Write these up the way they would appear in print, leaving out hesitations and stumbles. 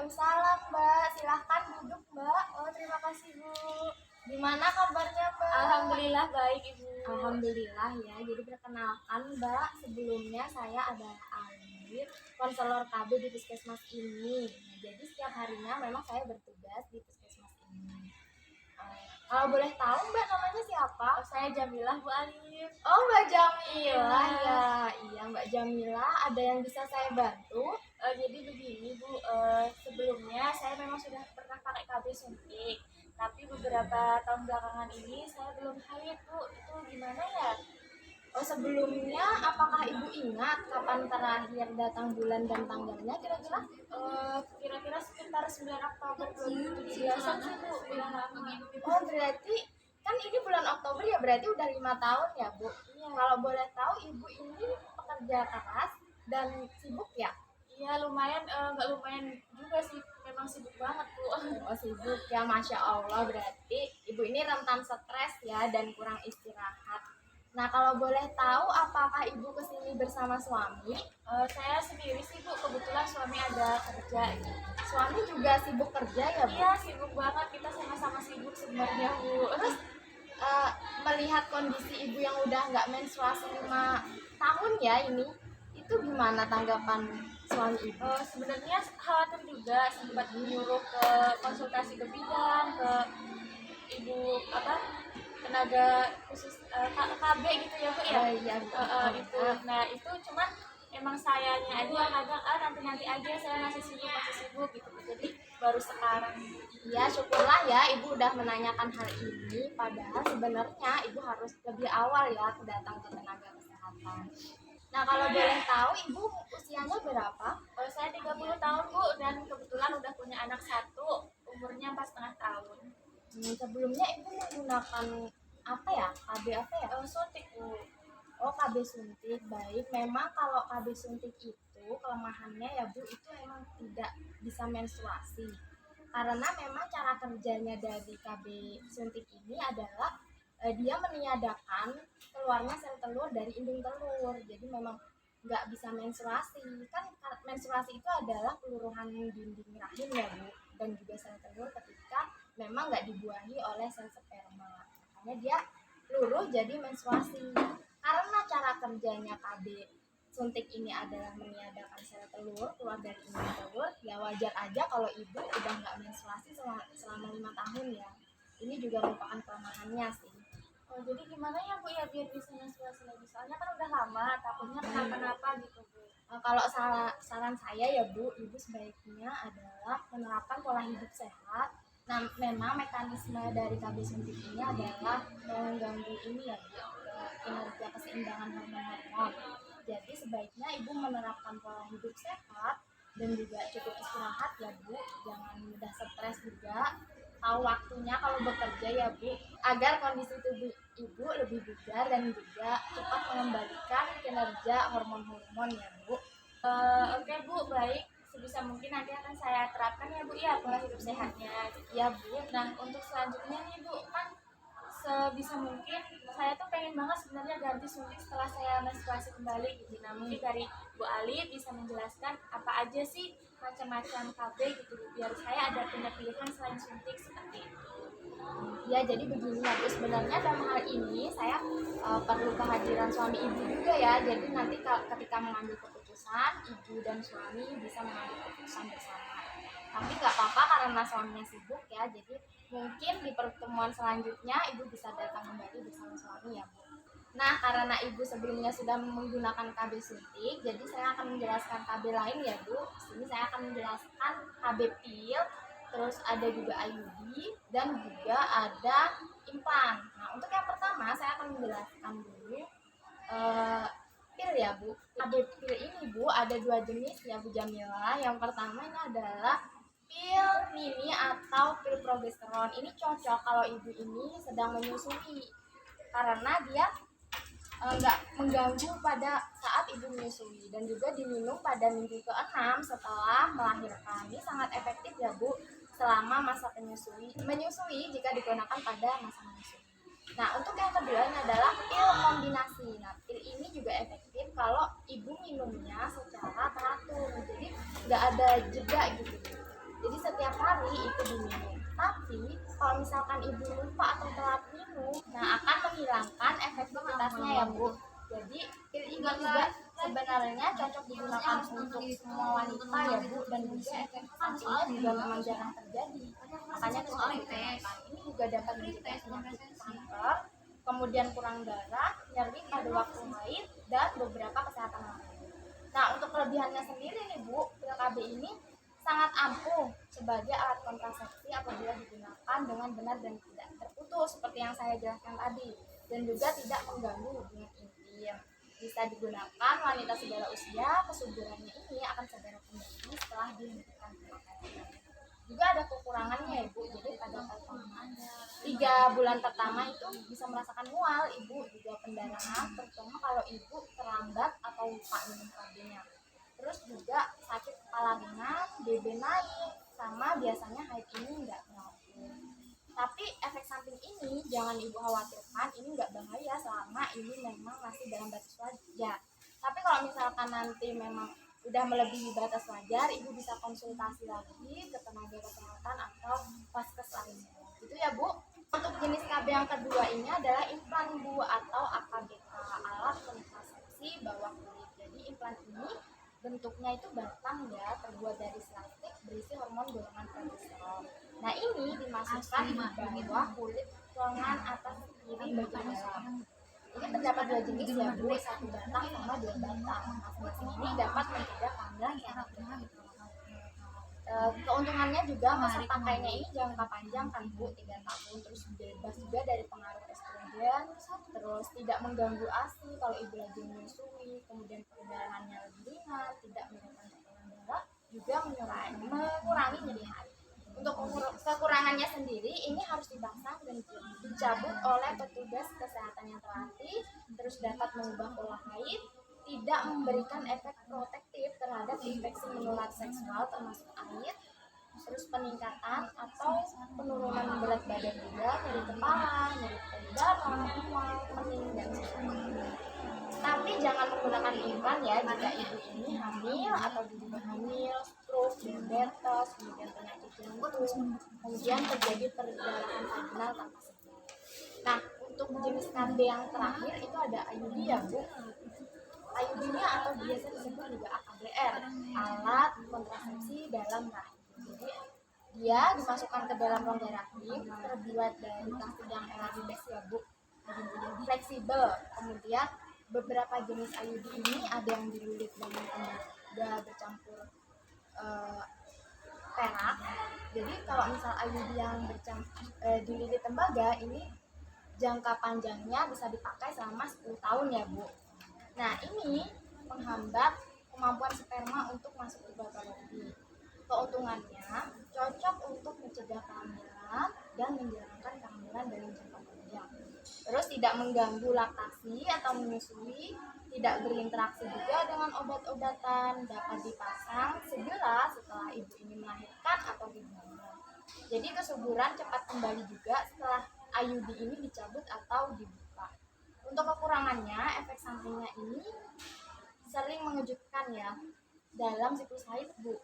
Waalaikumsalam, Mbak. Silahkan duduk, Mbak. Oh, terima kasih, Bu. Gimana kabarnya, Mbak? Alhamdulillah baik, Ibu. Alhamdulillah ya. Jadi perkenalkan, Mbak, sebelumnya saya adalah Alif, konselor KB di puskesmas ini. Nah, jadi setiap harinya memang saya bertugas di puskesmas ini. Kalau boleh tahu, Mbak, namanya siapa? Oh, saya Jamilah, Bu Alif. Oh, Mbak Jamilah Iya. ya. Iya, Mbak Jamilah. Ada yang bisa saya bantu? Jadi begini, Bu. Sebelumnya saya memang sudah pernah pakai KB suntik, tapi beberapa tahun belakangan ini saya belum haid, Bu. Itu gimana ya? Oh, sebelumnya apakah Ibu ingat kapan terakhir datang bulan dan tanggalnya kira-kira? Kira-kira sekitar 9 Oktober 2017-an sih, Bu. Oh, berarti kan ini bulan Oktober ya, berarti udah 5 tahun ya, Bu? Iya. Kalau boleh tahu, Ibu ini pekerja keras dan sibuk ya? Iya, lumayan, nggak lumayan juga sih, memang sibuk banget, Bu. Oh, sibuk ya, Masya Allah. Berarti Ibu ini rentan stres ya dan kurang istirahat. Nah, kalau boleh tahu, apakah Ibu kesini bersama suami? Saya sendiri sih, Bu, kebetulan suami ada kerja. Suami juga sibuk kerja ya, Bu? Iya, sibuk banget, kita sama-sama sibuk sebenarnya, Bu. Terus melihat kondisi Ibu yang udah nggak menstruasi 5 tahun ya ini, itu gimana tanggapan suami Ibu? Sebenarnya khawatir juga, sempat menyuruh ke konsultasi ke bidan, ke ibu tenaga khusus KB gitu ya, Bu ya. Iya, Itu. Nah, itu cuman emang sayanya aja kadang nanti aja, saya masih sibuk gitu. Jadi baru sekarang. Ya, syukurlah ya Ibu udah menanyakan hal ini. Padahal sebenarnya Ibu harus lebih awal ya datang ke tenaga kesehatan. Nah, kalau boleh tahu Ibu usianya berapa? Saya 30 tahun, Bu, dan kebetulan udah punya anak satu, umurnya 4,5 tahun. Sebelumnya Ibu menggunakan apa ya? KB apa ya? Suntik, Bu. Oh, KB suntik. Baik, memang kalau KB suntik itu kelemahannya ya Bu, itu memang tidak bisa menstruasi. Karena memang cara kerjanya dari KB suntik ini adalah dia meniadakan keluarnya sel telur dari indung telur. Jadi memang nggak bisa menstruasi. Kan menstruasi itu adalah peluruhan dinding rahim ya Bu, dan juga sel telur ketika memang nggak dibuahi oleh sel sperma. Makanya dia luruh jadi menstruasi. Karena cara kerjanya KB suntik ini adalah meniadakan sel telur keluar dari indung telur, ya wajar aja kalau ibu udah nggak menstruasi selama 5 tahun ya. Ini juga merupakan kelemahannya sih. Jadi gimana ya, Bu, ya biar bisa menstruasi lagi? Soalnya kan udah lama, takutnya kenapa-napa gitu, Bu. Kalau saran saya ya Bu, ibu sebaiknya adalah menerapkan pola hidup sehat. Nah, memang mekanisme dari KB suntik ini adalah mengganggu ini ya Bu, kinerja keseimbangan hormon-hormon. Jadi sebaiknya ibu menerapkan pola hidup sehat dan juga cukup istirahat ya Bu. Jangan mudah stres juga. Tahu waktunya kalau bekerja ya Bu, agar kondisi tubuh ibu lebih bugar dan juga cepat mengembalikan kinerja hormon-hormon ya Bu. Oke, Bu, baik. Sebisa mungkin nanti akan saya terapkan ya, Bu, ya, pola hidup sehatnya. Ya Bu. Nah, untuk selanjutnya nih, Bu, kan sebisa mungkin saya tuh pengen banget sebenarnya ganti suntik setelah saya menstruasi kembali gitu. Nah, mungkin dari Bu Ali bisa menjelaskan apa aja sih macam-macam KB gitu, Bu, biar saya ada punya pilihan selain suntik seperti itu. Ya, jadi begini ya Bu, sebenarnya dalam hal ini saya perlu kehadiran suami ibu juga ya. Jadi nanti ketika mengambil keputusan, ibu dan suami bisa mengambil keputusan bersama. Tapi nggak apa-apa karena suaminya sibuk ya. Jadi mungkin di pertemuan selanjutnya ibu bisa datang kembali bersama suami ya Bu. Nah, karena ibu sebelumnya sudah menggunakan KB suntik, jadi saya akan menjelaskan KB lain ya Bu. Di sini saya akan menjelaskan KB pil, terus ada juga IUD, dan juga ada implan. Nah, untuk yang pertama saya akan menjelaskan dulu pil ya Bu. KB pil ini Bu ada 2 jenis ya Bu Jamila. Yang pertama ini adalah pil mini atau pil progesteron. Ini cocok kalau ibu ini sedang menyusui karena dia nggak mengganggu pada saat ibu menyusui, dan juga diminum pada minggu ke-6 setelah melahirkan. Ini sangat efektif ya Bu selama masa menyusui jika digunakan pada masa menyusui. Nah, untuk yang kedua ini adalah pil kombinasi. Nah, pil ini juga efektif kalau ibu minumnya secara teratur, jadi nggak ada jeda gitu. Jadi setiap hari itu diminum. Tapi kalau misalkan ibu lupa atau telat minum, nah akan menghilangkan efektivitasnya ya Bu. Jadi ini juga sebenarnya cocok digunakan untuk semua wanita ya Bu, dan juga efek sampingnya juga memang jarang terjadi. Makanya cocok digunakan. Ini juga dapat mencegah penyakit kanker, kemudian kurang darah, nyeri pada waktu haid, dan beberapa kesehatan lain. Nah, untuk kelebihannya sendiri nih Bu, pil KB ini sangat ampuh sebagai alat kontrasepsi apabila digunakan dengan benar dan tidak terputus seperti yang saya jelaskan tadi, dan juga tidak mengganggu hubungan intim. Bisa digunakan wanita segala usia, kesuburannya ini akan segera kembali setelah dihentikan pemakaian. Juga ada kekurangannya ya Bu, jadi pada pertama 3 bulan pertama itu bisa merasakan mual ibu, juga pendarahan, terutama kalau ibu terlambat atau lupa minum KB-nya. Terus juga sakit kepala ringan, BB naik, sama biasanya haid ini nggak ngelakuin. Tapi efek samping ini jangan ibu khawatirkan, ini nggak bahaya selama ini memang masih dalam batas wajar. Tapi kalau misalkan nanti memang udah melebihi batas wajar, ibu bisa konsultasi lagi ke tenaga kesehatan atau vaskes lainnya. Itu ya Bu. Untuk jenis KB yang kedua ini adalah implan Bu, atau AKBK, alat kontrasepsi bawah kulit. Jadi implan ini bentuknya itu batang ya, terbuat dari plastik berisi hormon golongan progesterone. Nah ini dimasukkan di bawah kulit lengan atas kiri bagian dalam. Ini terdapat 2 jenis ya Bu, 1 batang sama 2 batang. Masing-masing ini dapat mencegah kehamilan sehat. Keuntungannya juga masa pakainya ini jangka panjang kan Bu, 3 tahun, terus bebas juga dari pengaruh estrogen, terus tidak mengganggu ASI kalau ibu lagi menyusui, kemudian perdarahannya lebih ringan, tidak menyebabkan tekanan darah, juga mengurangi nyeri haid. Untuk kekurangannya sendiri, ini harus dipasang dan dicabut oleh petugas kesehatan yang terlatih, terus dapat mengubah pola haid, tidak memberikan efek protektif terhadap infeksi menular seksual termasuk AIDS, terus peningkatan atau penurunan berat badan juga, nyeri kepala, nyeri payudara, mual, pening, dan sebagainya. Tapi jangan menggunakan implan ya jika ibu ini hamil atau diduga hamil, stroke, diabetes, kemudian penyakit jantung, kemudian terjadi perdarahan vaginal tanpa sebab. Nah, untuk jenis KB yang terakhir itu ada IUD ya Bu. IUD-nya atau biasa disebut juga AKBR, alat kontrasepsi dalam rahim. Jadi dia dimasukkan ke dalam rongga rahim, terbuat dari plastik yang elastitis ya Bu, fleksibel. Kemudian beberapa jenis IUD ini ada yang dilulit dengan tembaga bercampur perak. Jadi kalau misal IUD yang dililit tembaga ini jangka panjangnya bisa dipakai selama 10 tahun ya Bu. Nah ini menghambat kemampuan sperma untuk masuk ke bakteri. Keuntungannya cocok untuk mencegah kehamilan dan menjalankan kehamilan dalam jangka panjang. Terus tidak mengganggu laktasi atau menyusui, tidak berinteraksi juga dengan obat-obatan, dapat dipasang segera setelah ibu ini melahirkan atau dihamilkan. Jadi kesuburan cepat kembali juga setelah IUD ini dicabut atau dibuka. Untuk kekurangannya, efek sampingnya ini sering mengejutkan ya dalam siklus haid Bu.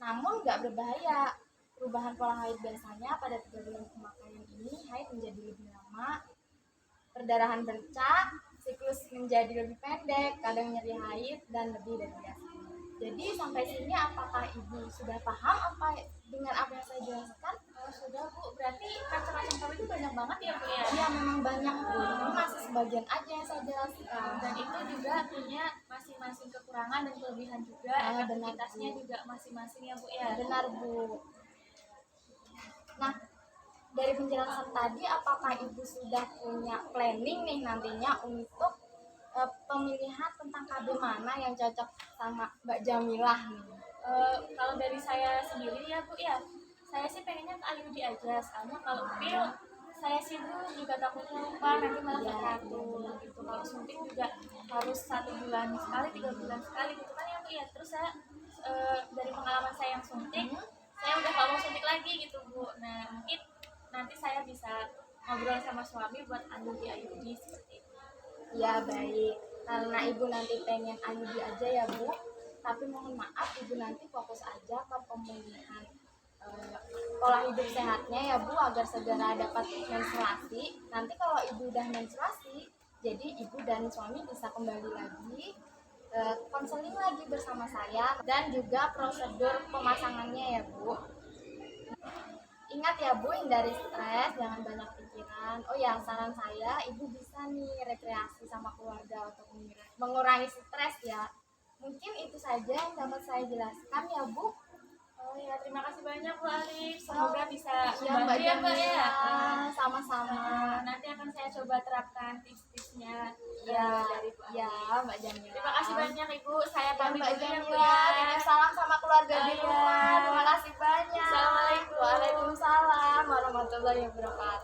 Namun nggak berbahaya. Perubahan pola haid biasanya pada 3 bulan pemakaian ini haid menjadi lebih lama, perdarahan bercak, siklus menjadi lebih pendek, kadang nyeri haid, dan lebih dari biasa. Jadi sampai sini apakah ibu sudah paham dengan apa yang saya jelaskan? Sudah Bu, berarti macam-macam KB itu banyak banget ya Bu ya? Ya memang banyak Bu, ini masih sebagian aja yang saya jelaskan. Dan itu juga punya masing-masing kekurangan dan kelebihan juga, efektivitasnya juga masing-masing ya Bu ya? Benar Bu. Nah, dari penjelasan tadi apakah ibu sudah punya planning nih nantinya untuk pemilihan tentang KB mana yang cocok sama Mbak Jamilah nih? Kalau dari saya sendiri ya Bu ya, saya sih pengennya ke IUD aja, soalnya kalau pil saya sih Bu juga takutnya lupa nanti malah teratur gitu. Kalau suntik juga harus 1 bulan sekali, 3 bulan sekali gitu kan ya Bu ya. Terus saya dari pengalaman saya yang suntik, saya udah gak mau suntik lagi gitu Bu. Nah mungkin nanti saya bisa ngobrol sama suami buat ambil di IUD seperti itu. Ya baik, karena ibu nanti pengen IUD aja ya Bu, tapi mohon maaf ibu nanti fokus aja ke pemulihan pola hidup sehatnya ya Bu, agar segera dapat menstruasi. Nanti kalau ibu udah menstruasi, jadi ibu dan suami bisa kembali lagi konseling lagi bersama saya, dan juga prosedur pemasangannya ya Bu. Ingat ya Bu, hindari stres, jangan banyak pikiran. Oh ya, saran saya, ibu bisa nih rekreasi sama keluarga untuk mengurangi stres ya. Mungkin itu saja yang dapat saya jelaskan ya Bu. Oh ya, terima kasih banyak Bu Alif. Semoga bisa Ya membantu ya Mbak ya. Jamila, sama-sama. Nanti akan saya coba terapkan tips-tipsnya Ya, dari Bu Alif. ya Mbak Jamila. Terima kasih banyak Ibu. Saya Ya, pamit Mbak dulu ya Bu Jamila, ya. titip salam sama keluarga di Oh, rumah. iya. Terima kasih banyak. Assalamualaikum. Waalaikumsalam warahmatullahi wabarakatuh.